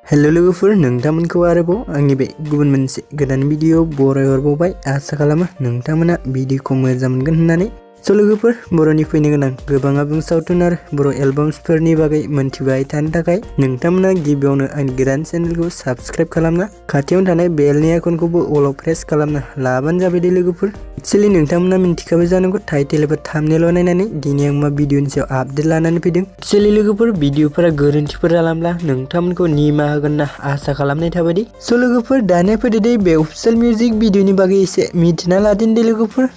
Hello लोगोफोर नोंथांमोनखौ आरोबाव आंनि बे गुबुन मोनसे गोदान भिडियो बरायहरबावबाय आसा खालामो नोंथांमोना भिडियोखौ मोजां मोनगोन होननानै लोगोफोर बर'नि फैनो गोनां गोबां आबुं सावथुन आरो बर' एलबाम्सफोरनि बागै मोनथिबाय थानो थाखाय नोंथांमोना गिबियावनो आंनि गोदान चेनेलखौ साबस्क्राइब खालामना खाथियावनो थानाय बेलनि आइकनखौबो अलाव प्रेस खालामना लाबानो जाबाय दे लोगोफोर। एक्चुअली नोंथांमोना मिन्थिखाबाय जानांगौ टाइटेल एबा थाम्बनेल नायनानै दिनै आं मा भिडियोनि सायाव आपडेट लानानै फैदों। एक्चुअली लोगोफोर भिडियोफोरा गोरोन्थिफोर जालांब्ला नोंथांमोनखौ निमाहा होगोन होनना आसा खालामनाय थाबाय दि। लोगोफोर दानिया फैदो दे बे अफिशियेल मिउजिक भिडियोनि बागै एसे मिथिना लादिनि दे लोगोफोर।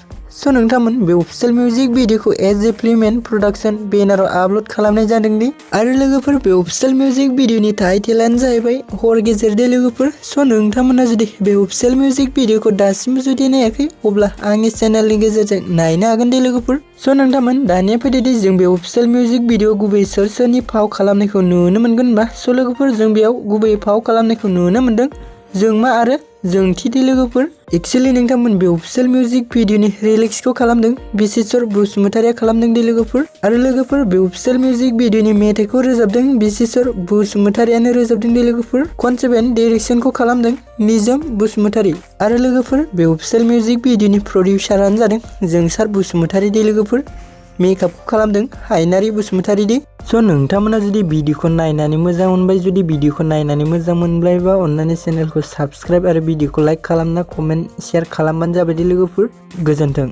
नोंथांमोन बे अफिशियेल मिउजिक भिडियोखौ एज ए फिल्म एन्ड प्रोडक्शन बेनाराव आपलोड खालामनाय जादों दि आरो लोगोफोर बे अफिशियेल मिउजिक भिडियोनि टाइटेलानो जाहैबाय हर गेजेर दे लोगोफोर। नोंथांमोना जुदि बे अफिशियेल मिउजिक भिडियोखौ दासिमबो जुदि नायाखै अब्ला आंनि चेनेलनि गेजेरजों नायनो हागोन दे लोगोफोर। नोंथांमोन दानिया फैदो दि जों बे अफिशियेल मिउजिक भिडियो गुबै सोरनि फाव खालामनायखौ नुनो मोनगोन होनबा लोगोफोर जों बेयाव गुबै फाव खालामनायखौ नुनो मोनदों जोंमा आरो जोंथि दे लोगोफोर। एक्चुअली नोंथांमोन बे अफिशियेल मिउजिक भिडियोनि रिलिक्सखौ खालामदों बिसेसर बसुमतारिया खालामदों दे लोगोफोर आरो लोगोफोर बे अफिशियेल मिउजिक भिडियोनि मेथाइखौ रोजाबदों बिसेसर बसुमतारियानो रोजाबदों दे लोगोफोर। कनसेप्ट एन्ड डाइरेक्सनखौ खालामदों निजोम बसुमतारि आरो लोगोफोर बे अफिशियेल मिउजिक भिडियोनि प्रडिउसारानो जादों जोंसार बसुमतारि दे लोगोफोर। मेकआपखौ खालामदों हायनारि बसुमतारि दे। नोंथांमोना जुदि भिडियोखौ नायनानै मोजां मोनबाय जुदि भिडियोखौ नायनानै मोजां मोनबायबा अन्नानै चेनेलखौ साबस्क्राइब आरो भिडियोखौ लाइक खालामना कमेन्ट शेयार खालामबानो जाबाय दे लोगोफोर। गोजोन्थों।